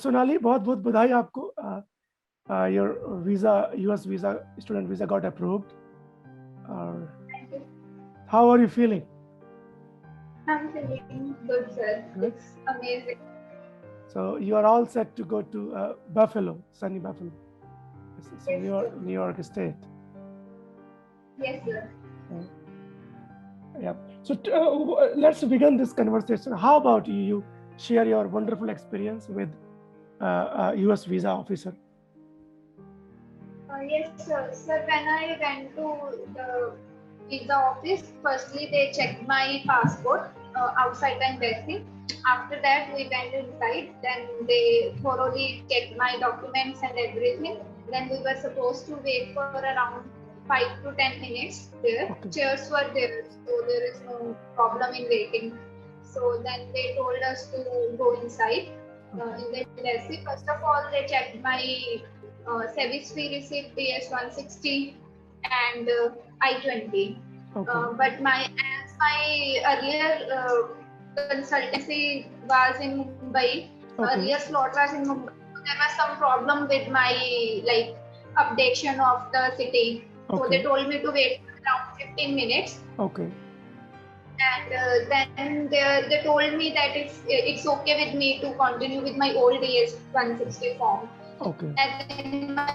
सोनाली, बहुत बहुत बधाई आपको। Your visa, US visa, student visa got approved. Thank you. How are you feeling? I'm feeling good, sir. Good. It's amazing. So you are all set to go to Buffalo, sunny Buffalo. It's in Yes, sir. New York State. Yes, sir. Yeah. So let's begin this conversation. How about you share your wonderful experience with US visa officer? Yes, sir. Sir, when I went to the visa office, firstly they checked my passport outside the embassy. After that, we went inside. Then they thoroughly checked my documents and everything. Then we were supposed to wait for around 5 to 10 minutes there. Okay. Chairs were there, so there is no problem in waiting. So then they told us to go inside in the embassy. First of all, they checked my service fee receipt DS-160 and I-20. Okay. But as my earlier consultancy was in Mumbai, Okay. earlier slot was in Mumbai, there was some problem with my like updation of the city. So they Okay. told me to wait for around 15 minutes. Okay. And then they told me that it's okay with me to continue with my old DS-160 form. Okay. And then my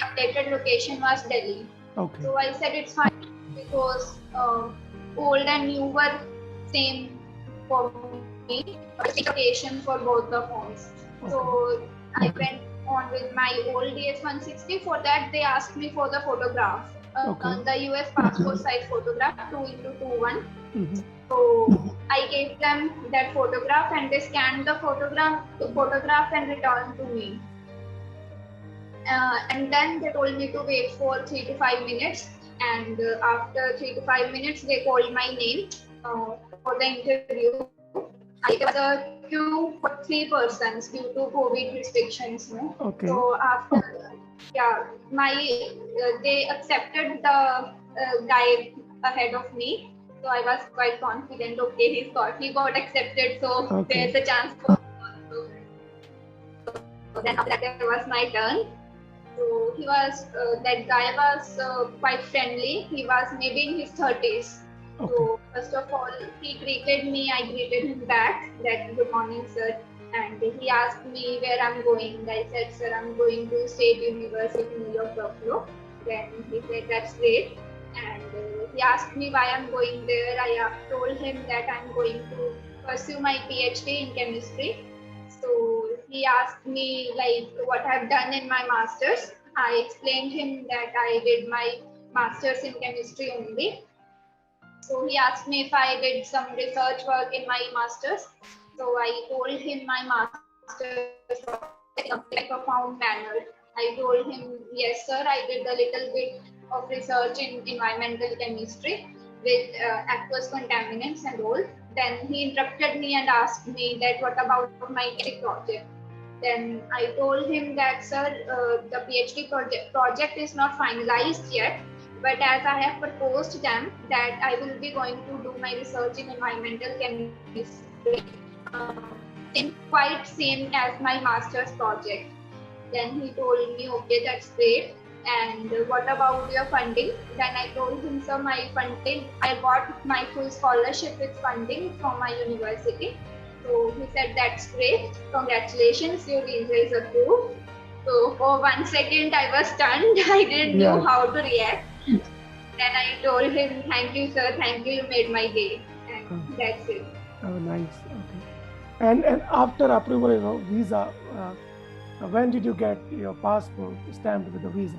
updated location was Delhi. Okay. So I said it's fine because old and new were same for me. Location for both the phones. So I went on with my old DS-160. For that they asked me for the photograph. The US passport size photograph 2:2:1. So I gave them that photograph and they scanned the photograph and returned to me. And then they told me to wait for 3 to 5 minutes. And after 3 to 5 minutes, they called my name for the interview. I was a queue for 3 persons due to COVID restrictions. No? Okay. So after, they accepted the guy ahead of me. So I was quite confident. Okay, he got accepted. So there's a chance for. So then after that, there was my turn. So he was, that guy was quite friendly. He was maybe in his 30s. So first of all, he greeted me. I greeted him back. That good morning, sir. And he asked me where I'm going. I said, sir, I'm going to State University, New York, Buffalo. Then he said, that's great. And he asked me why I'm going there. I told him that I'm going to pursue my PhD in chemistry. So he asked me like what I've done in my master's. I explained him that I did my master's in chemistry only. So he asked me if I did some research work in my master's. So I told him my master's in a profound manner. I told him, yes, sir, I did a little bit of research in environmental chemistry with aqueous contaminants and all. Then he interrupted me and asked me that what about my PhD project. Then I told him that, sir, the PhD project is not finalized yet, but as I have proposed them that I will be going to do my research in environmental chemistry, quite same as my master's project. Then he told me, okay, that's great. And what about your funding? Then I told him, sir, my funding, I got my full scholarship with funding from my university. So he said, that's great. Congratulations, your visa is approved. So for 1 second, I was stunned. I didn't know how to react. Then I told him, thank you, sir. Thank you. You made my day. And that's it. Oh, nice. Okay. And after approval of visa, when did you get your passport stamped with the visa?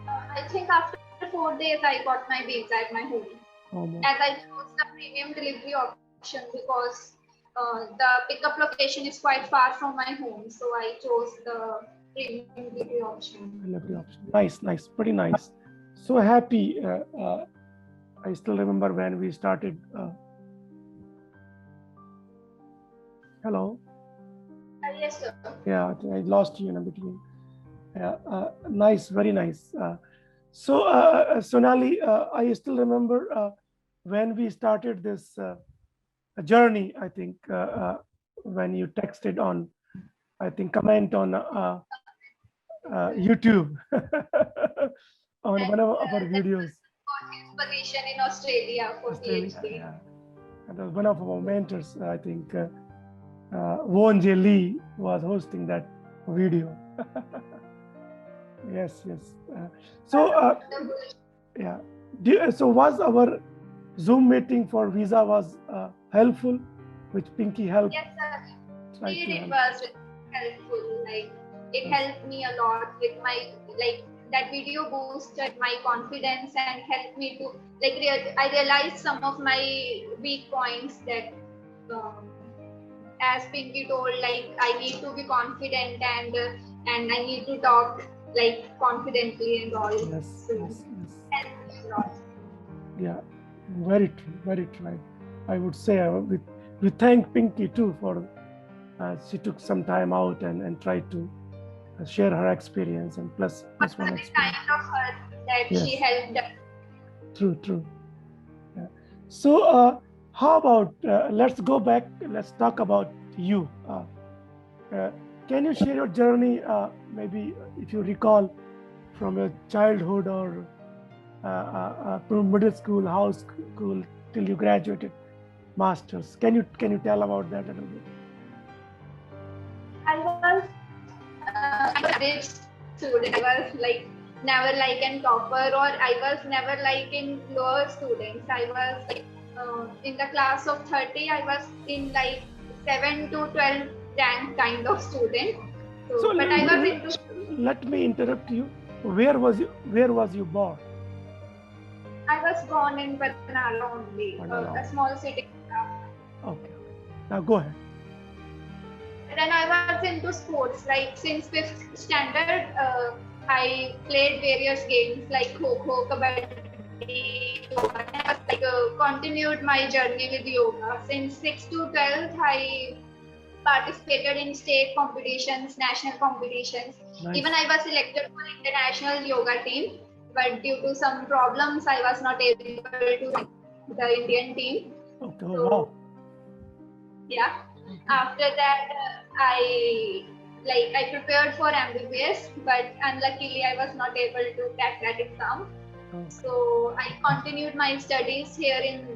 I think after 4 days, I got my visa at my home. As I chose the premium delivery option because the pickup location is quite far from my home. So I chose the premium delivery option. Nice, nice, pretty nice. So happy. I still remember when we started. Hello? Yes, sir. Yeah, I lost you in between. Nice, very nice. So, Sonali, I still remember when we started this journey. I think when you texted on, I think comment on YouTube on And one of our that videos. was got his position in Australia for Australia, PhD. yeah. And one of our mentors, I think, Won J. Lee was hosting that video. Yes, yes. So, yeah. So was our Zoom meeting for visa was helpful, which Pinky helped? Yes, sir. Tried Indeed, to it help. was helpful. Like it helped me a lot with my like that video boosted my confidence and helped me to like I realized some of my weak points that um, as Pinky told, like I need to be confident and I need to talk like confidently and all. Yes, So yes, yes. helped me a lot. Yeah, very true, very true. I would say we thank Pinky too for she took some time out and tried to share her experience and plus one But the experience. kind of her that Yes. she helped us. True, true. Yeah. So, how about let's go back. Let's talk about you. Can you share your journey? Maybe if you recall from your childhood or from middle school, high school till you graduated, masters. Can you tell about that a little bit? I was average student. I was like never like an topper, or I was never like in lower students. I was like in the class of 30. I was in like 7 to 12 rank kind of student. So, but I was into. Let me interrupt you. Where was you born? I was born in Banala only, Banala. a small city. Okay. Now go ahead. Then I was into sports. Like since 5th standard, I played various games like Kho, Kabaddi, yoga. And I was like continued my journey with yoga. Since 6th to 12th, I participated in state competitions, national competitions. Nice. Even I was selected for international yoga team, but due to some problems, I was not able to join the Indian team. Okay. So, Wow. yeah. After that, I prepared for MBBS, but unluckily I was not able to crack that exam. Okay. So I continued my studies here in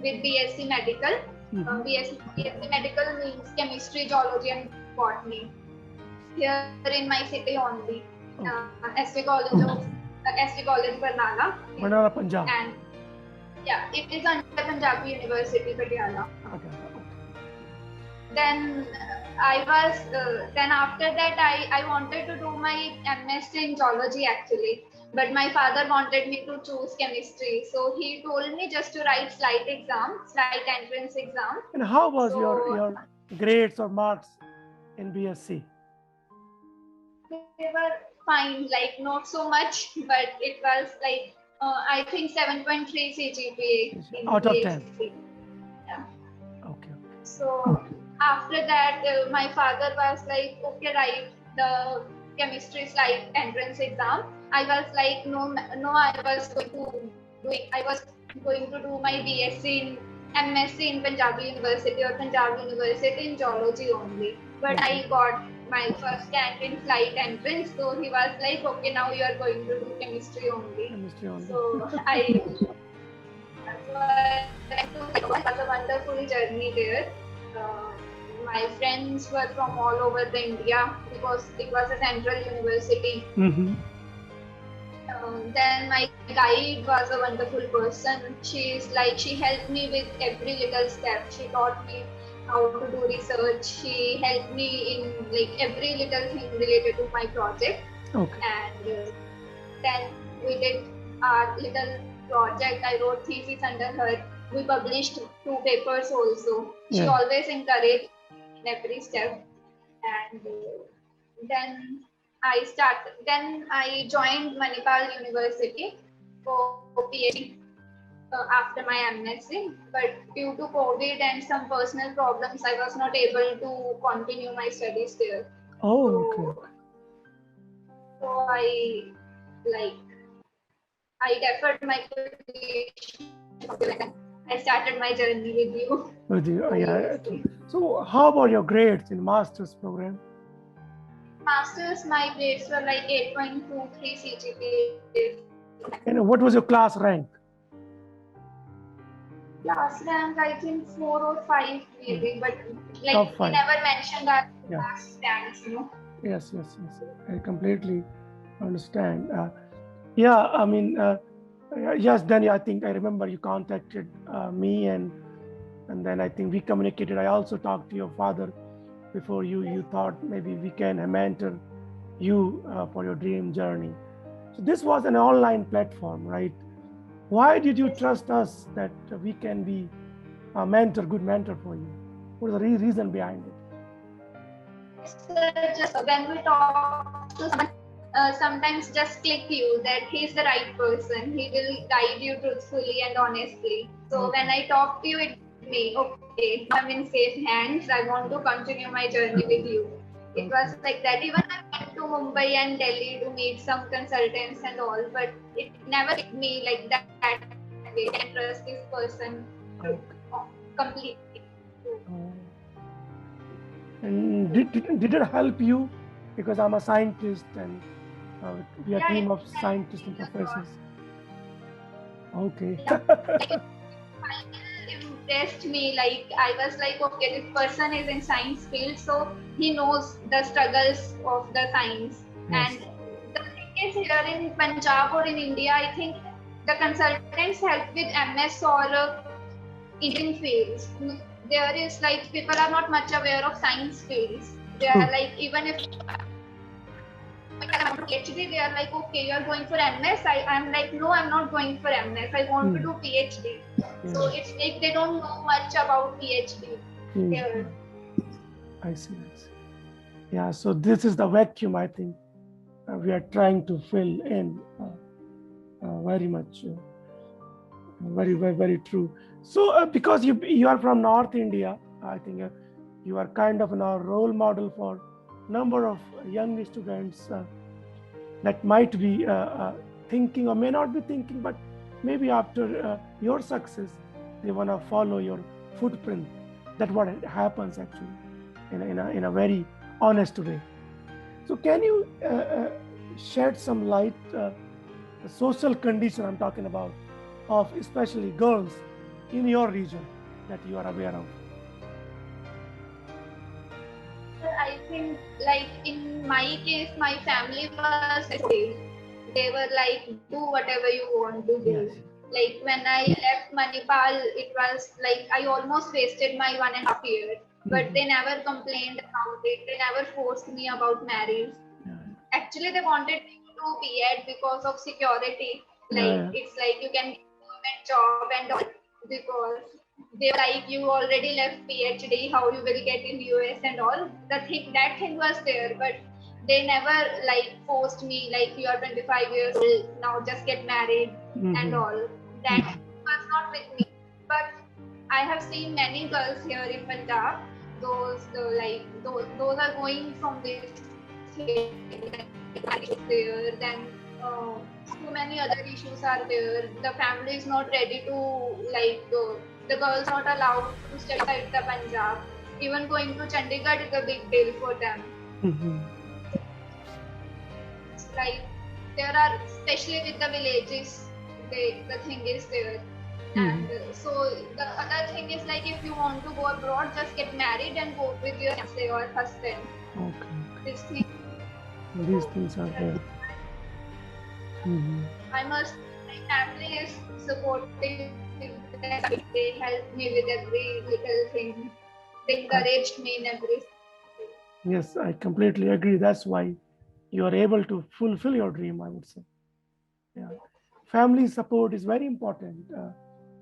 with BSc Medical. BSc Medical means Chemistry, Geology, and Botany. Here in my city only, SC College Barnala. Banana, Punjab. And yeah, it is under Punjabi University, Patiala. Okay. Then then after that I wanted to do my MSc in geology actually, but my father wanted me to choose chemistry, so he told me just to write slight entrance exam. And how was your grades or marks in BSc? They were fine, like not so much, but it was like I think 7.3 CGPA in out of BSc. 10. Yeah. Okay. So after that, my father was like, okay, write the chemistry slide entrance exam. I was like, no, I was going to do my BSc in MSc in Punjabi University or Punjab University in geology only. But I got my first rank in flight entrance, so he was like, okay, now you are going to do chemistry only. So I. It was a wonderful journey there. My friends were from all over the India because it was a central university. Then my guide was a wonderful person. She helped me with every little step. She taught me how to do research. She helped me in like every little thing related to my project. Okay. And then we did our little project. I wrote thesis under her. We published 2 papers also. She always encouraged in every step. And then I joined Manipal University for PhD after my MSc. But due to COVID and some personal problems, I was not able to continue my studies there. Oh, okay. So I I deferred my graduation. I started my journey with you. With you, So, yeah. yes. So how about your grades in master's program? Masters, my grades were like 8.23 CGPA. And what was your class rank? Class rank, I think 4 or 5 maybe, but like Top he 5. never mentioned that Yeah. class ranks, you know. Yes. I completely understand. Yeah, I mean, yes. Then I think I remember you contacted me, and then I think we communicated. I also talked to your father before you thought maybe we can mentor you for your dream journey. So this was an online platform, right? Why did you trust us that we can be a mentor, good mentor for you? What is the reason behind it? So just when we talk to someone, sometimes just click you that he's the right person. He will guide you truthfully and honestly. So when I talk to you, it me okay, I'm in safe hands. I want to continue my journey with you. It was like that. Even I went to Mumbai and Delhi to meet some consultants and all, but it never hit me like that way. I can trust this person completely. And did it help you? Because I'm a scientist and we are a team of scientists and professors. Okay. Impressed me, like I was like, okay, this person is in science field, so he knows the struggles of the science. Yes. And the thing is, here in Punjab or in India, I think the consultants help with MS or engineering fields. There is like people are not much aware of science fields. They are like, even if PhD, they are like, okay, you are going for MS. I'm like, no, I'm not going for MS. I want to do PhD. So it's like they don't know much about PhD here. I see. Yeah, so this is the vacuum I think we are trying to fill in. Very much, very true. So because you are from North India, I think you are kind of a role model for number of young students that might be thinking or may not be thinking, but maybe after your success, they want to follow your footprint. That's what happens actually in a very honest way. So can you shed some light, the social condition I'm talking about, of especially girls in your region that you are aware of? I think, like in my case, my family was okay. They were like, do whatever you want to do. Yes. Like when I left Manipal, it was like I almost wasted my 1.5 years. But they never complained about it. They never forced me about marriage. Actually, they wanted me to do B.Ed because of security. Like it's like you can get a government job and all, because they were like, you already left PhD, how you will get in US and all. That thing was there, but they never like forced me like, you are 25 years old now, just get married and all. That was not with me. But I have seen many girls here in Punjab. Those are going from this there. Then so many other issues are there. The family is not ready to like. The girls not allowed to stay outside the Punjab. Even going to Chandigarh is a big deal for them. Like there are, especially with the villages, the thing is there. And so the other thing is like, if you want to go abroad, just get married and go with your fiancé or husband. Okay. These things are there. I must. My family is supportive. They help me with every little thing. They encouraged me in everything. Yes, I completely agree. That's why you are able to fulfill your dream, I would say. Yeah. Family support is very important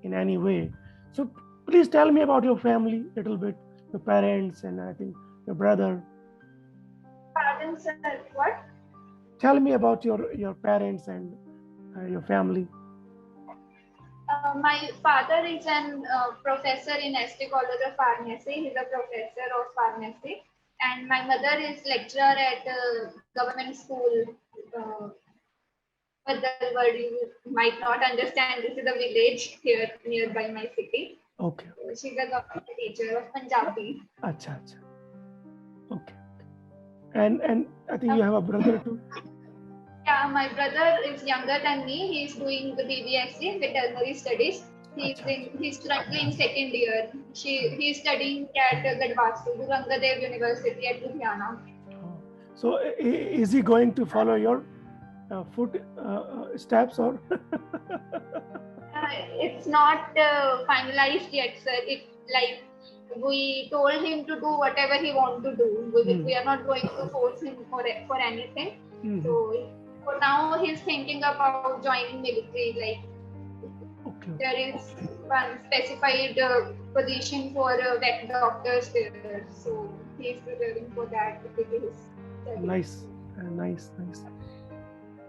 in any way. So please tell me about your family a little bit, your parents and I think your brother. Pardon, sir, what? Tell me about your parents and your family. My father is a professor in ST College of Pharmacy. He's a professor of pharmacy. And my mother is lecturer at government school, Badal word you might not understand. This is a village here nearby my city. Okay. She's a government teacher of Punjabi. Acha, acha. Okay. And I think you have a brother too. Yeah, my brother is younger than me. He's doing the BBSc, veterinary studies. He's currently in second year. He's studying at Gadwastu, Guru Angad Dev University at Ludhiana. So is he going to follow your foot steps or? It's not finalized yet, sir. We told him to do whatever he wants to do. We are not going to force him for anything. So for now, he's thinking about joining military. There is one specified position for vet doctors there. So he's preparing for that. Nice.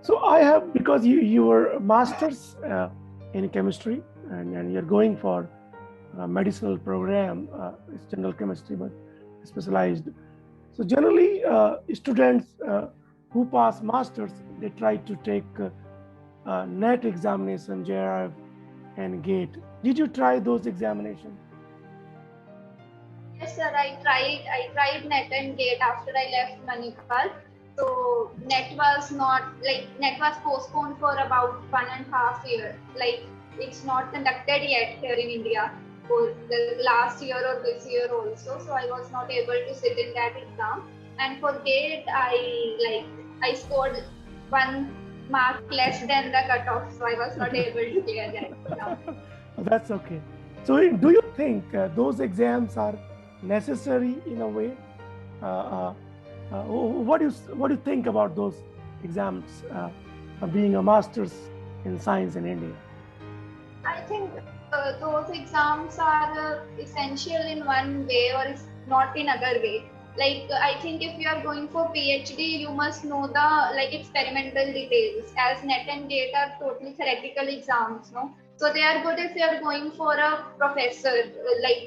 So I have, because you were a master's in chemistry and you're going for a medicinal program, it's general chemistry but specialized. So generally students who pass masters, they try to take NET examination, JRF and GATE. Did you try those examinations? Yes, sir. I tried NET and GATE after I left Manipal. So NET was postponed for about 1.5 years. It's not conducted yet here in India for the last year or this year also. So I was not able to sit in that exam. And for GATE, I scored 1 mark less than the cutoff, so I was not able to clear that exam. That's okay. So do you think those exams are necessary in a way? What do you think about those exams being a master's in science in India? I think those exams are essential in one way or not in other way. I think if you are going for PhD, you must know the experimental details, as NET and GATE are totally theoretical exams, no? So they are good if you are going for a professor,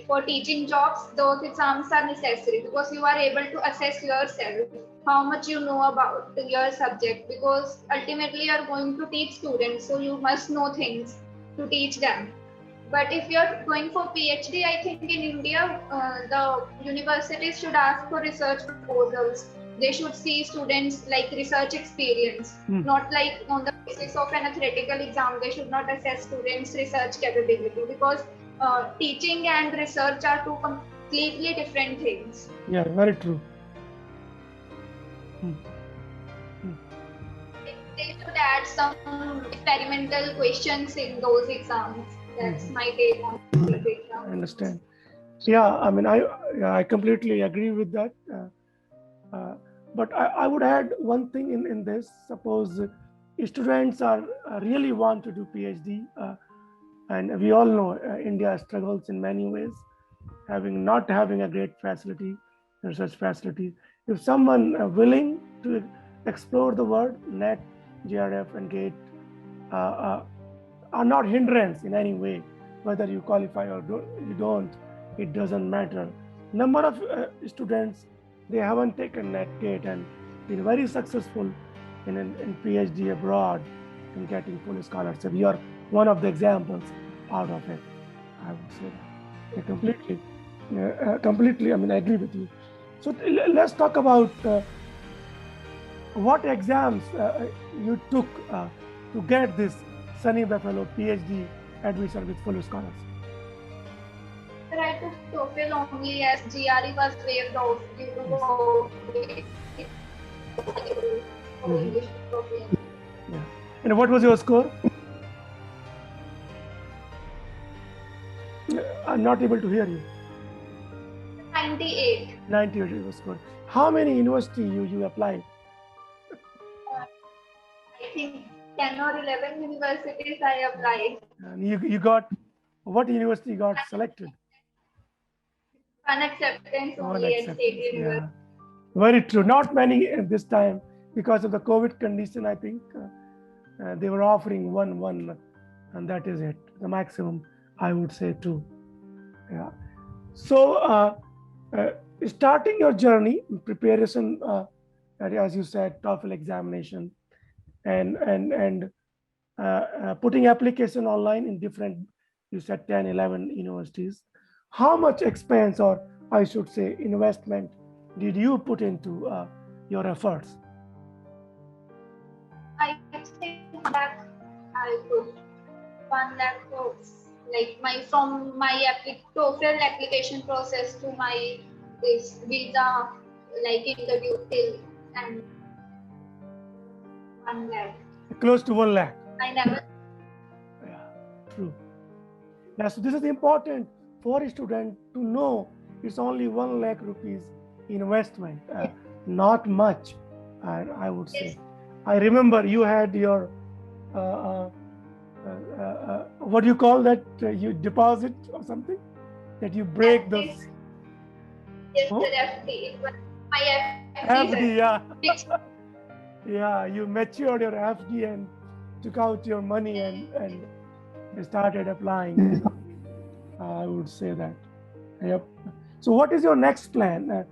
for teaching jobs. Those exams are necessary because you are able to assess yourself, how much you know about your subject, because ultimately you are going to teach students, so you must know things to teach them. But if you're going for PhD, I think in India, the universities should ask for research proposals. They should see students research experience, not on the basis of an theoretical exam. They should not assess students' research capability, because teaching and research are two completely different things. Yeah, very true. They should add some experimental questions in those exams. That's my take on the exam. I understand. Yeah, I mean, I completely agree with that. But I would add one thing in this. Suppose students are really want to do PhD, and we all know India struggles in many ways, not having a great facility, research facility. If someone willing to explore the world, NET, JRF, and GATE are not hindrance in any way. Whether you qualify or you don't, it doesn't matter. Number of students, they haven't taken NET, GATE and been very successful in PhD abroad and getting full scholarship. You are one of the examples out of it, I would say that. Completely, I mean, I agree with you. So let's talk about what exams you took to get this Sunny Buffalo PhD admission with full scholarship. I took TOEFL only as GRE was waived off due to English. Yeah. And what was your score? I'm not able to hear you. 98. 98 was score. How many university you applied? I think 10 or 11 universities I applied. And you got, what university got selected? One acceptance only at State University. Yeah. Very true. Not many at this time because of the COVID condition. I think they were offering one, and that is it. The maximum, I would say, 2. Yeah. So starting your journey, preparation, as you said, TOEFL examination, and putting application online in different, you said 10, 11 universities. How much expense, or I should say investment, did you put into your efforts? I think that I put 1 lakh like from my total application process to my this visa like interview till and 1 lakh. Close to 1 lakh. I never. Yeah, true. Yeah, so this is important for a student to know it's only 1 lakh rupees investment, not much, I would say. Yes. I remember you had your, what do you call that? You deposit or something? That you break those. Yes, oh? FD. My FD, yeah. Yeah, you matured your FD and took out your money and started applying. I would say that. Yep. So what is your next plan?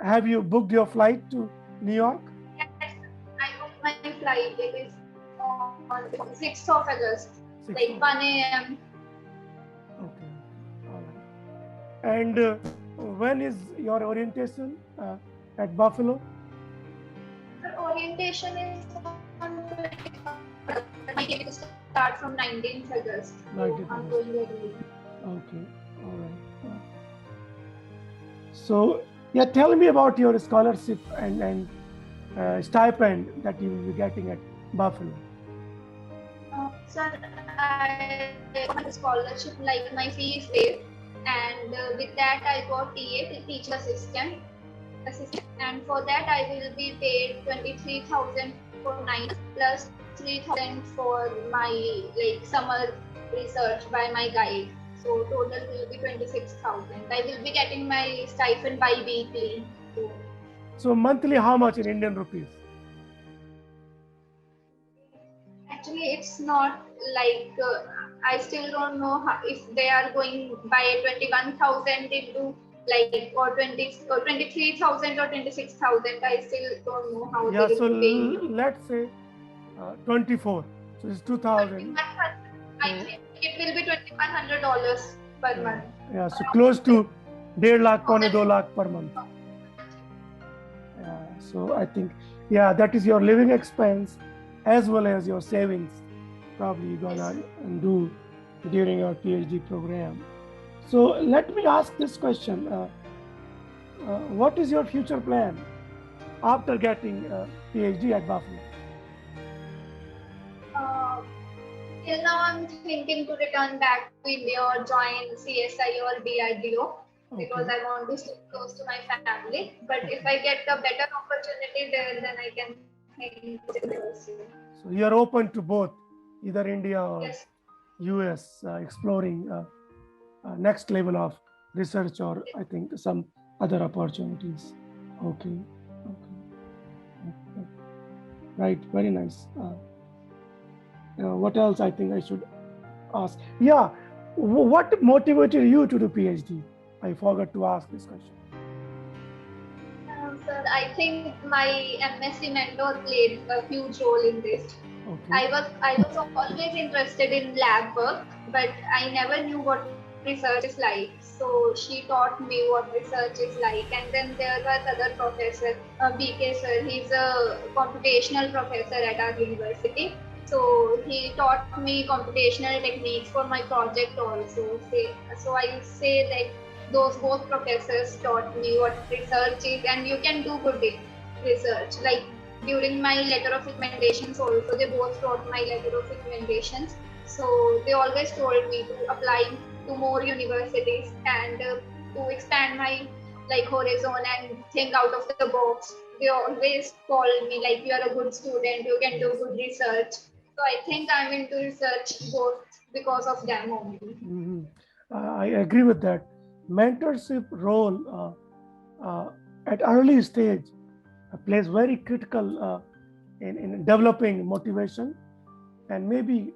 Have you booked your flight to New York? Yes, I booked my flight. It is on 6th of August, 6th like 1 a.m. Okay. All right. And when is your orientation at Buffalo? The orientation is on to start from 19th August. 19th August. Okay. All right. So, yeah, tell me about your scholarship and stipend that you will be getting at Buffalo. Sir, I got a scholarship, like my fee is paid, and with that I got TA, teacher assistant, and for that I will be paid 23,000 for 9 plus 3,000 for my like summer research by my guide. So total will be 26,000. I will be getting my stipend bi-weekly. So monthly, how much in Indian rupees? Actually, it's not like I still don't know if they are going by 21,000 into like or 23,000 or 26,000. I still don't know how. Yeah, they so will be let's say 24. So it's 2,000. I think it will be $2,100 per month. Yeah, so close to 1.5 lakh, 2 lakh per month. Yeah, so I think, yeah, that is your living expense as well as your savings. Probably you're gonna do during your PhD program. So let me ask this question: what is your future plan after getting a PhD at Buffalo? Till now, I'm thinking to return back to India or join CSI or DRDO because I want to stay close to my family. But if I get a better opportunity there, then I can think. So you're open to both, either India or US, exploring next level of research or I think some other opportunities. Okay. Right, very nice. What else I think I should ask? Yeah, what motivated you to do PhD? I forgot to ask this question. Sir, I think my MSc mentor played a huge role in this. I was always interested in lab work, but I never knew what research is like. So she taught me what research is like. And then there was other professor, BK sir. He's a computational professor at our university. So he taught me computational techniques for my project also. So I say like those both professors taught me what research is, and you can do good research. Like during my letter of recommendations also, they both taught my letter of recommendations. So they always told me to apply to more universities and to expand my like horizon and think out of the box. They always called me like you are a good student, you can do good research. So I think I'm into research both because of them only. I agree with that. Mentorship role at early stage plays very critical in developing motivation and maybe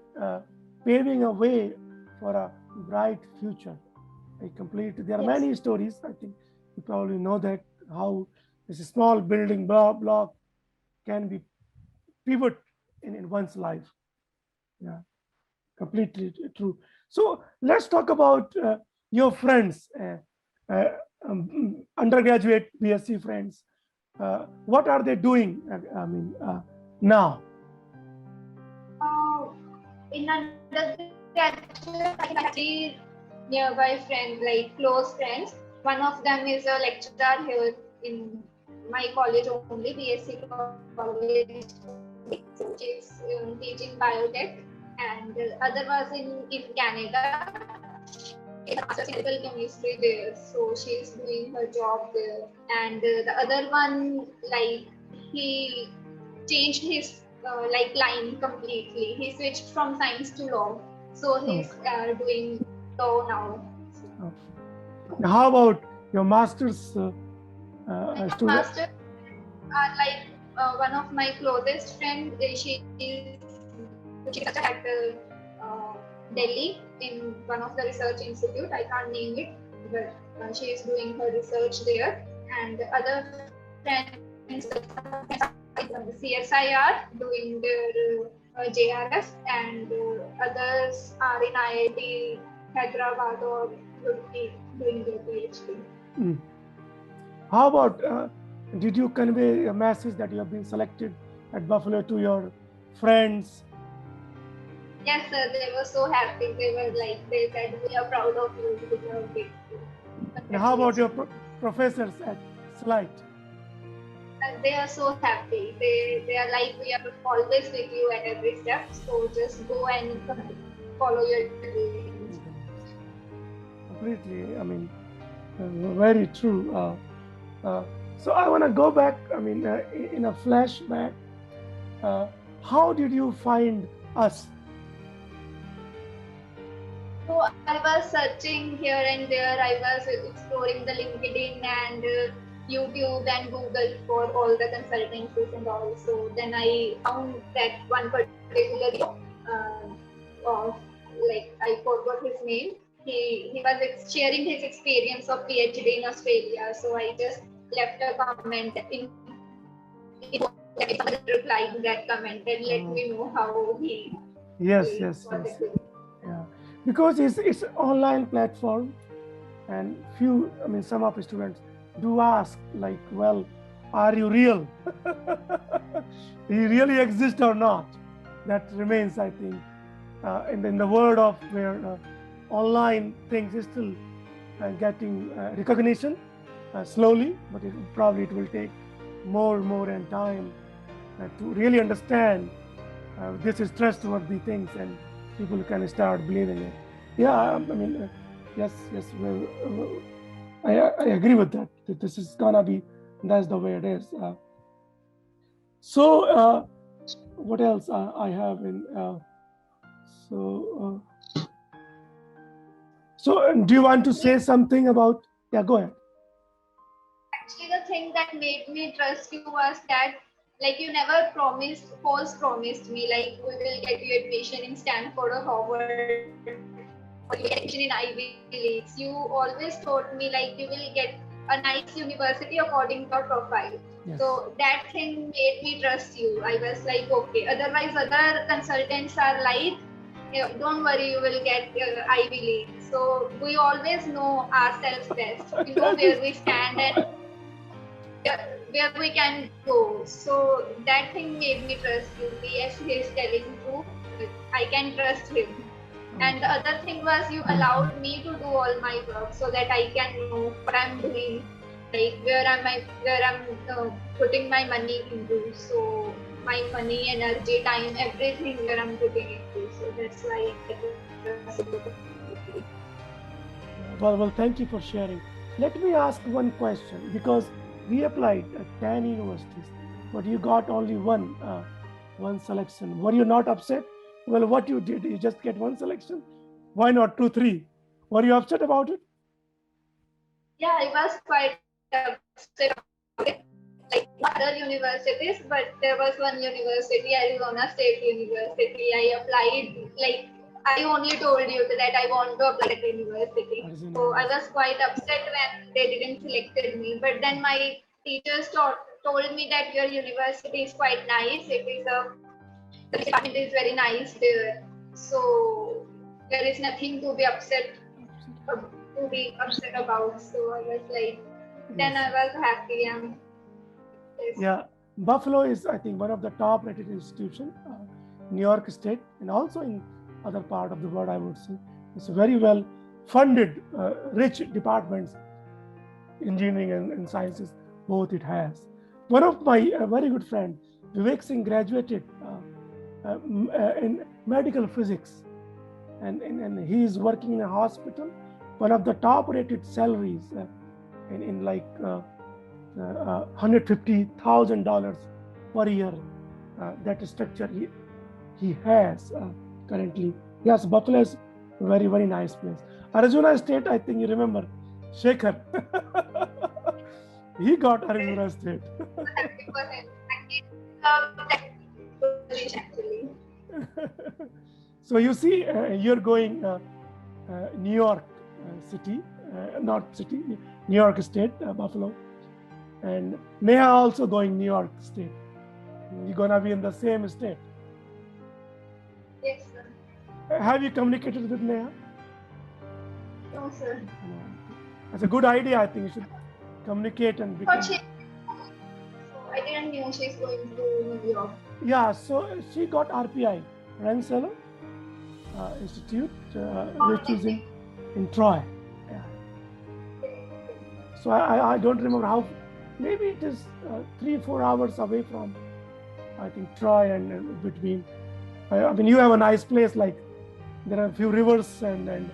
paving a way for a bright future. There are many stories. I think you probably know that how this small building block can be pivot in one's life. Yeah, completely true. So let's talk about your friends, uh, undergraduate BSc friends. What are they doing? Now. Uh, in undergraduate, I have three nearby friends, like close friends. One of them is a lecturer here in my college only, BSc college. So she's teaching biotech, and the other was in Canada. She has a master's in medical chemistry there, so she's doing her job there. And the other one, like he changed his like line completely. He switched from science to law, so he's Okay. doing law now. Okay. How about your master's student? Master like one of my closest friends. She's at Delhi in one of the research institute. I can't name it, but she is doing her research there. And the other friends from the CSIR doing their JRF, and others are in IIT Hyderabad or would be doing their PhD. Mm. How about, did you convey a message that you have been selected at Buffalo to your friends? Yes, sir. They were so happy. They were like, they said, "We are proud of you. You are big." And how about your professors at SLITE? And they are so happy. They are like, "We are always with you at every step. So just go and follow your dreams." Completely. Very true. So I want to go back. In a flashback, how did you find us? So I was searching here and there. I was exploring the LinkedIn and YouTube and Google for all the consultancies and all. So then I found that one particular of, like, I forgot his name. He was sharing his experience of PhD in Australia. So I just left a comment in reply to that comment and let me know how he. Yes. Yeah, because it's online platform, and some of the students do ask, like, well, are you real? Do you really exist or not? That remains, I think, in the world of where online things is still getting recognition slowly, but probably it will take more and time to really understand this is trustworthy things, and people can start believing it. Yeah, yes, well, I agree with that. That this is gonna be, that's the way it is. So what else I have in? So do you want to say something about? Yeah, go ahead. Actually, the thing that made me trust you was that, like, you never false promised me, like, we will get you admission in Stanford or Harvard, or you get admission in Ivy Leagues. You always told me, like, you will get a nice university according to your profile. Yes. So that thing made me trust you. I was like, okay. Otherwise, other consultants are like, don't worry, you will get Ivy League. So we always know ourselves best. We know where we stand and where we can go. So that thing made me trust you. Yes, he is telling true. I can trust him. And the other thing was, you allowed me to do all my work so that I can know what I'm doing, like where I'm putting my money into. So my money, energy, time, everything where I'm putting into. So that's why I trust you. Well, thank you for sharing. Let me ask one question, because we applied at 10 universities, but you got only one selection. Were you not upset? Well, what you did, you just get one selection. Why not 2, 3? Were you upset about it? Yeah, I was quite upset about it. Like other universities, but there was one university, Arizona State University. I applied, like, I only told you that I want to apply at university. So I was quite upset when they didn't selected me. But then my teachers told me that your university is quite nice. The department is very nice there. So there is nothing to be upset about. So I was like, then I Yes. was happy. Yes. Yeah, Buffalo is, I think, one of the top rated institution, New York State, and also in other part of the world, I would say. It's very well funded, rich departments, engineering and sciences, both it has. One of my very good friend, Vivek Singh, graduated in medical physics, and he is working in a hospital, one of the top rated salaries in like $150,000 per year. That structure he has currently. Yes, Buffalo is a very, very nice place. Arizona State, I think you remember, Shekhar. He got Arizona State. Happy for him. That college actually. So you see, you're going New York City, not city, New York State, Buffalo, and Neha also going New York State. You're gonna be in the same state. Yes, sir. Have you communicated with Neha? No, sir. That's a good idea. I think you should communicate and become. But I didn't know she's going to New York. Yeah, so she got RPI, Rensselaer Institute, which is in Troy. Yeah. So I don't remember how. Maybe it is 3-4 hours away from, I think, Troy and between. I mean, you have a nice place. Like there are a few rivers and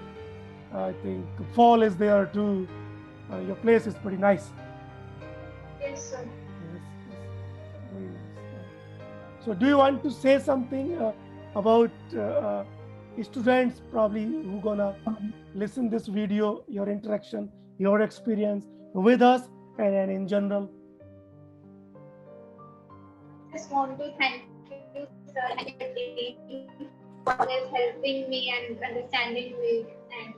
I think fall is there too. Your place is pretty nice. Yes, sir. Yes, very nice. So, do you want to say something about students probably who gonna listen this video, your interaction, your experience with us, and in general? I just want to thank you, sir, and your team for always helping me and understanding me. And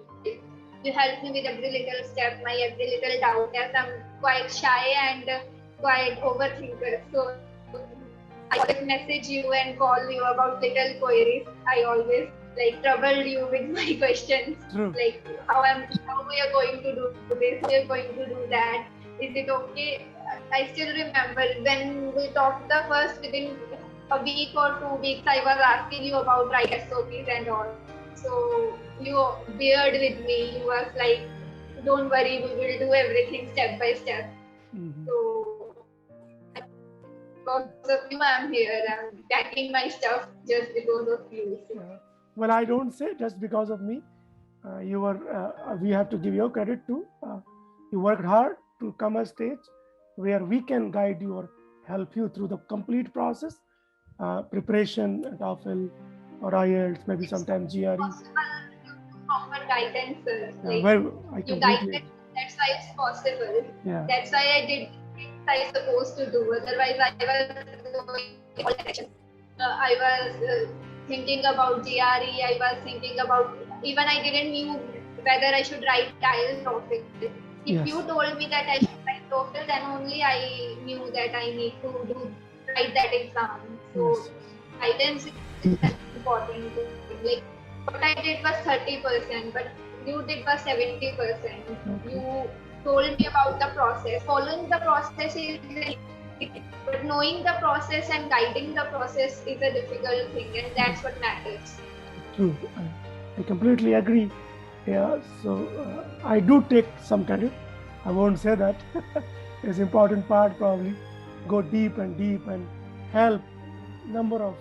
you helped me with every little step, my every little doubt, as I'm quite shy and quite overthinker. So I always message you and call you about little queries. I always like troubled you with my questions. True. Like how we are going to do this, we are going to do that. Is it okay? I still remember when we talked the first within a week or 2 weeks, I was asking you about right SOPs and all. So you beared with me. You was like, don't worry, we will do everything step by step. Mm-hmm. So because of you, I'm here. I'm packing my stuff just because of you. So. Well, I don't say just because of me. You were. We have to give you credit too. You worked hard to come a stage where we can guide you or help you through the complete process, preparation, TOEFL or IELTS, maybe sometimes GRE. Proper guidance, sir. Like, well, I you guided. That's why it's possible. Yeah. That's why I did what I was supposed to do. Otherwise, I was going all direction. I was thinking about GRE. I was thinking about even I didn't knew whether I should write IELTS TOEFL. If you told me that I should write TOEFL, then only I knew that I need to write that exam. So guidance is important. Like what I did was 30%, but you did was 70%. You told me about the process. Following the process is but knowing the process and guiding the process is a difficult thing, and that's what matters. True. I completely agree. Yeah, so I do take some credit. I won't say that. It's important part probably. Go deep and help number of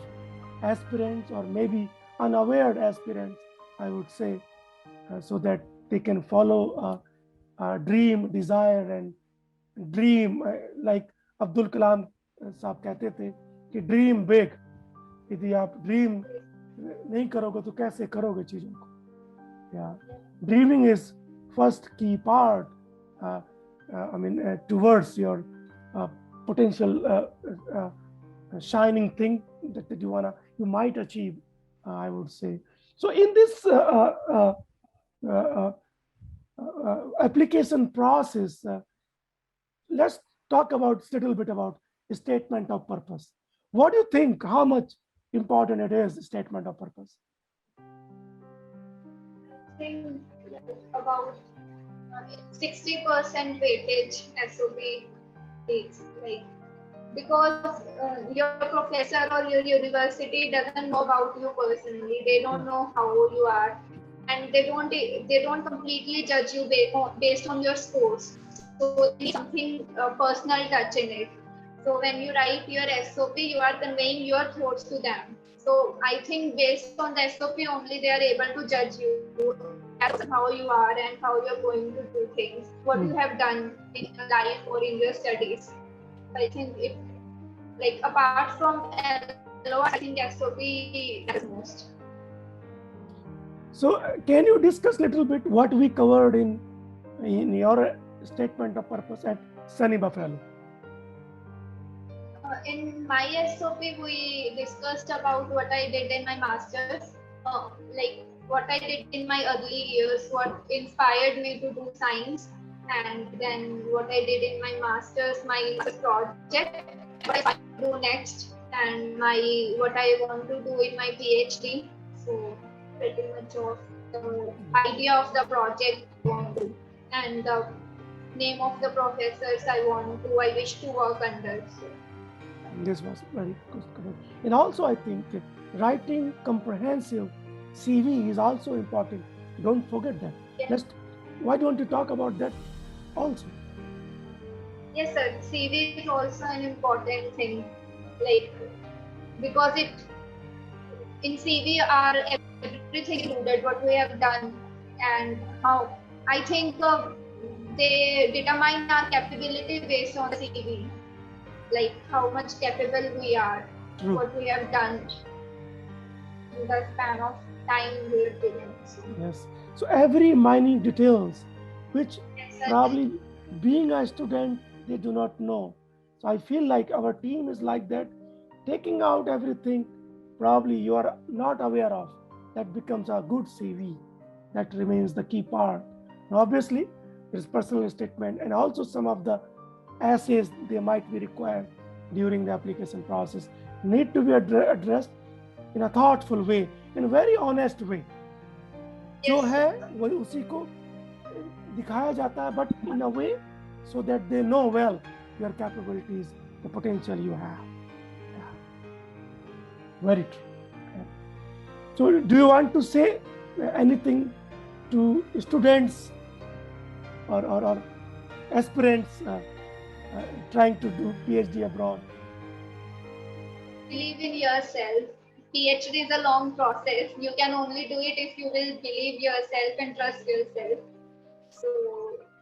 aspirants or maybe unaware aspirants, I would say, so that they can follow dream, desire and dream. Like Abdul Kalam साहब कहते थे कि dream big. यदि आप dream नहीं करोगे तो कैसे करोगे चीजों को? Yeah, dreaming is first key part. Towards your potential shining thing that you might achieve. I would say. So in this application process, let's talk about a little bit about statement of purpose. What do you think? How much important it is statement of purpose? think about 60% weightage SOP takes, like, because your professor or your university doesn't know about you personally. They don't know how you are, and they don't completely judge you based on your scores. So they need something personal touch in it. So when you write your SOP, you are conveying your thoughts to them. So I think based on the SOP only, they are able to judge you as how you are and how you're going to do things, what you have done in your life or in your studies. I think if, like, apart from LO, I think SOP matters most. So can you discuss a little bit what we covered in your statement of purpose at SUNY Buffalo? In my SOP, we discussed about what I did in my master's, like what I did in my early years, what inspired me to do science, and then what I did in my master's, my project, what I do next, and what I want to do in my PhD. So pretty much of the idea of the project I want to, and the name of the professors I wish to work under. So. This was very good. And also, I think writing comprehensive CV is also important. Don't forget that. Yes. Why don't you talk about that also? Yes, sir. CV is also an important thing, like, because in CV are everything included, what we have done and how. I think they determine our capability based on CV. Like how much capable we are, True. What we have done in the span of time we are given. Yes. So every minute details, which probably being a student, they do not know. So I feel like our team is like that, taking out everything probably you are not aware of. That becomes a good CV. That remains the key part. Now, obviously, there's personal statement and also some of the essays they might be required during the application process need to be addressed in a thoughtful way, in a very honest way. जो है वही उसी को दिखाया जाता है, but in a way so that they know well your capabilities, the potential you have. Yeah. Very true. So do you want to say anything to students or aspirants trying to do PhD abroad? Believe in yourself. PhD is a long process. You can only do it if you will believe yourself and trust yourself. So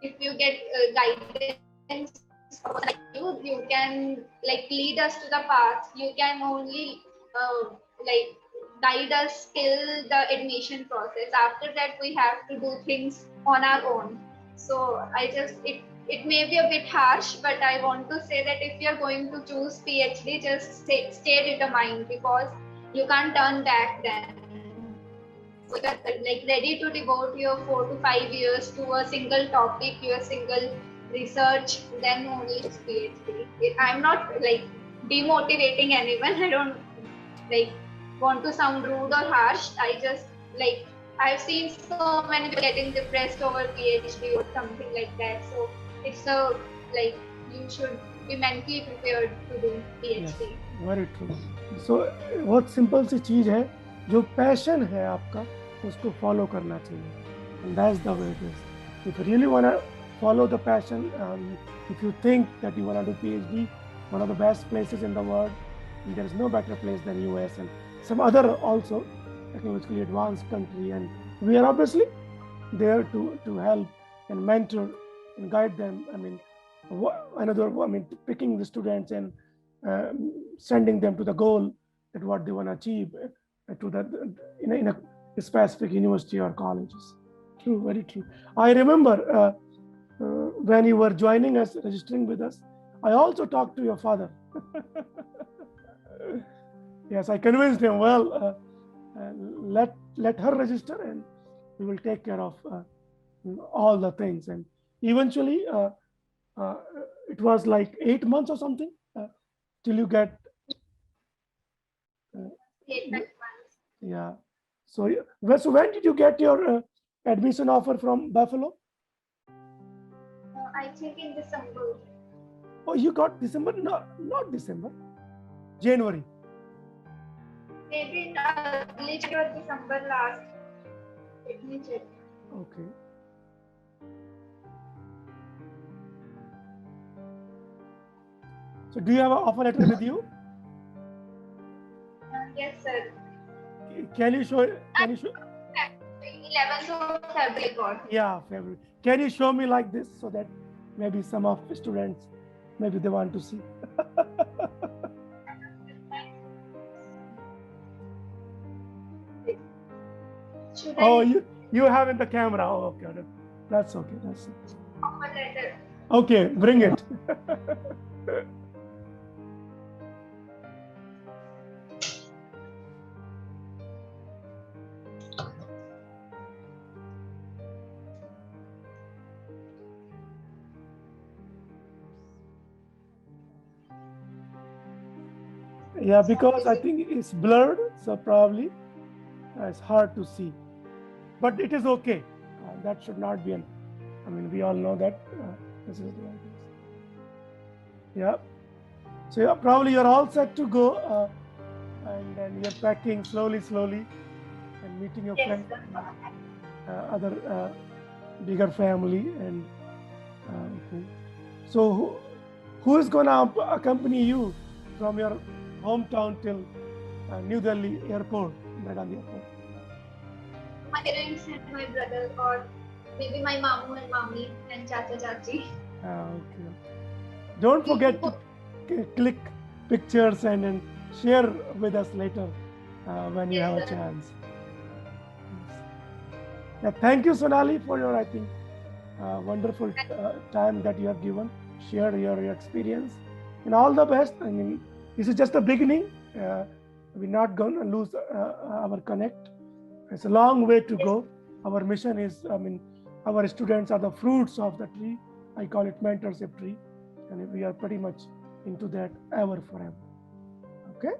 if you get guidance from you can lead us to the path. You can only guide us till the admission process. After that, we have to do things on our own. So it may be a bit harsh, but I want to say that if you're going to choose PhD, just stay determined, because you can't turn back then. So you're ready to devote your 4 to 5 years to a single topic, your single research, then only choose PhD. I'm not demotivating anyone. I don't want to sound rude or harsh. I just I've seen so many people getting depressed over PhD or something like that. So it's you should be mentally prepared to do PhD. Yes, very true. So बहुत simple सी चीज है, जो passion है आपका उसको follow करना चाहिए, and that's the way it is. If you really want to follow the passion, if you think that you want to do PhD, one of the best places in the world, and there is no better place than US and some other also technologically advanced country, and we are obviously there to help and mentor and guide them. Picking the students and sending them to the goal that what they want to achieve to the in a specific university or colleges. True, very true. I remember when you were joining us, registering with us, I also talked to your father. Yes, I convinced him, well, let her register and we will take care of all the things. And eventually, it was like 8 months or something till you get. 8 months. Yeah. So when did you get your admission offer from Buffalo? I think in December. Oh, you got December? No, not December. January. Maybe in early or December last. Let me check. Okay. So do you have an offer letter with you? Yes, sir. Can you show? 11th of February got. Yeah, February. Can you show me like this so that maybe some of the students, maybe they want to see? Oh, you have in the camera. Oh, okay. That's okay. That's it. Offer letter. Okay, bring it. Yeah, because I think it's blurred, so probably it's hard to see. But it is okay. That should not be I mean, we all know that this is like this. Yeah. So yeah, probably you're all set to go, and then you're packing slowly, and meeting your friends, other bigger family, and okay. So who is gonna accompany you from your hometown till New Delhi airport, Indira Gandhi airport? My parents and my brother, or maybe my mamu and mami and chacha chachi. Okay. Don't forget to click pictures and share with us later when you have a chance. Yes. Yeah, thank you, Sonali, for your, I think, wonderful time that you have given, share your experience, and all the best. I mean, this is just the beginning. We're not going to lose our connect. It's a long way to go. Our mission is, I mean, our students are the fruits of the tree. I call it mentorship tree. And we are pretty much into that ever forever. Okay?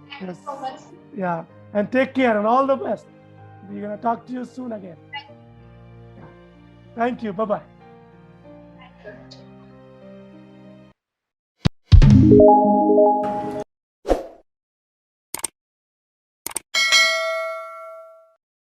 Thank you so much. Yeah. And take care and all the best. We're going to talk to you soon again. Yeah. Thank you. Bye-bye. Thank you.